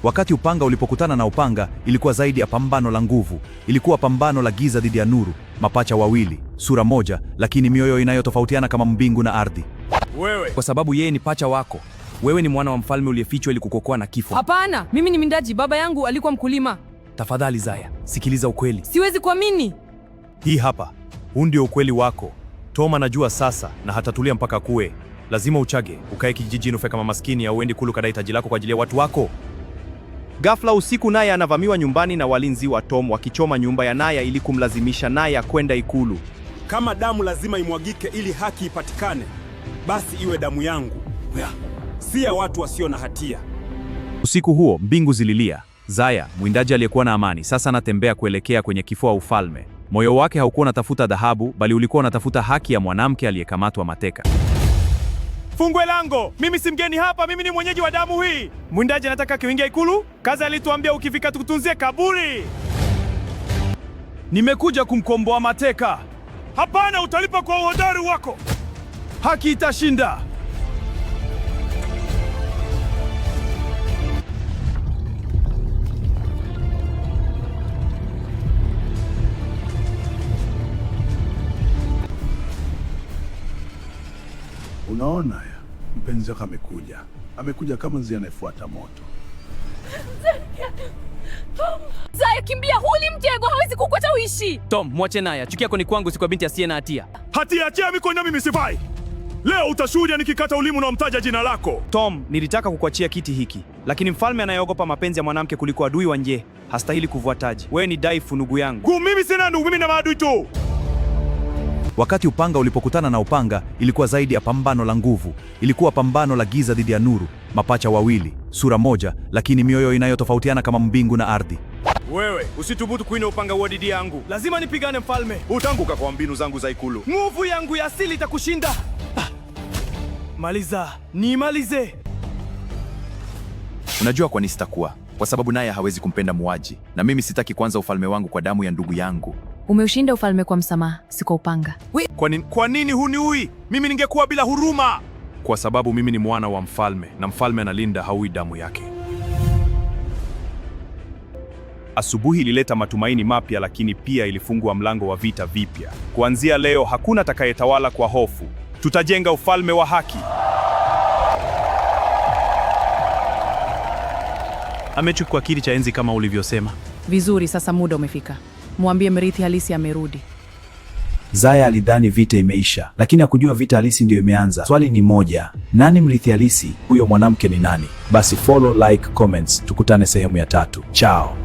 Wakati upanga ulipokutana na upanga, ilikuwa zaidi ya pambano la nguvu. Ilikuwa pambano la giza dhidi ya nuru, mapacha wawili, sura moja, lakini mioyo inayotofautiana kama mbingu na ardhi. Wewe, kwa sababu yeye ni pacha wako. Wewe ni mwana wa mfalme uliyefichwa ili kukokoa na kifo. Hapana, mimi ni mwindaji. Baba yangu alikuwa mkulima. Tafadhali Zaya, sikiliza ukweli. Siwezi kuamini. Hii hapa. Huu ndio ukweli wako. Tom anajua sasa na hatatulia mpaka kuwe. Lazima uchage, ukae kijijini ufe kama maskini au uende kulu kadai taji lako kwa ajili ya watu wako. Ghafla usiku Naya anavamiwa nyumbani na walinzi wa Tom wakichoma nyumba ya Naya ili kumlazimisha Naya kwenda ikulu. Kama damu lazima imwagike ili haki ipatikane, basi iwe damu yangu, si ya watu wasio na hatia. Usiku huo mbingu zililia. Zaya, mwindaji aliyekuwa na amani, sasa anatembea kuelekea kwenye kifua ufalme. Moyo wake haukuwa unatafuta dhahabu, bali ulikuwa unatafuta haki ya mwanamke aliyekamatwa mateka. Fungwe lango! Mimi si mgeni hapa, mimi ni mwenyeji wa damu hii. Mwindaji anataka kuingia ikulu? Kazi alituambia ukifika tukutunzie kaburi. Nimekuja kumkomboa mateka. Hapana, utalipa kwa uhodari wako. Haki itashinda. Unaona ya, mpenzi wako amekuja kama nzi anayefuata moto. Zaya, kimbia, huli mtego, hawezi kukuacha uishi. Tom, mwache Naya. Chuki yako ni kwangu, si kwa binti asiye na hatia. Hatia achia mikono, mimi sifai. Leo utashuhudia nikikata ulimi unaomtaja jina lako. Tom, nilitaka kukuachia kiti hiki, lakini mfalme anayeogopa mapenzi ya mwanamke kuliko adui wa nje hastahili kuvua taji. Wewe ni dhaifu, ndugu yangu. Mimi sina ndugu, mimi na maadui tu. Wakati upanga ulipokutana na upanga, ilikuwa zaidi ya pambano la nguvu. Ilikuwa pambano la giza dhidi ya nuru, mapacha wawili, sura moja, lakini mioyo inayotofautiana kama mbingu na ardhi. Wewe, usithubutu kuina upanga huo dhidi yangu. Lazima nipigane mfalme. Utanguka kwa mbinu zangu za ikulu. Nguvu yangu ya asili itakushinda. Maliza, nimalize. Unajua kwa nini sitakuwa? Kwa sababu Naya hawezi kumpenda muuaji, na mimi sitaki kuanza ufalme wangu kwa damu ya ndugu yangu. Umeushinda ufalme kwa msamaha, si kwa upanga. Kwa nini huniui? Mimi ningekuwa bila huruma. Kwa sababu mimi ni mwana wa mfalme, na mfalme analinda haui damu yake. Asubuhi ilileta matumaini mapya, lakini pia ilifungua mlango wa vita vipya. Kuanzia leo hakuna atakayetawala kwa hofu. Tutajenga ufalme wa haki. Amechukua kiti cha enzi kama ulivyosema. Vizuri, sasa muda umefika. Mwambie mrithi halisi amerudi. Zaya alidhani vita imeisha, lakini hakujua vita halisi ndio imeanza. Swali ni moja, nani mrithi halisi? Huyo mwanamke ni nani? Basi follow, like, comments. Tukutane sehemu ya 3. Ciao.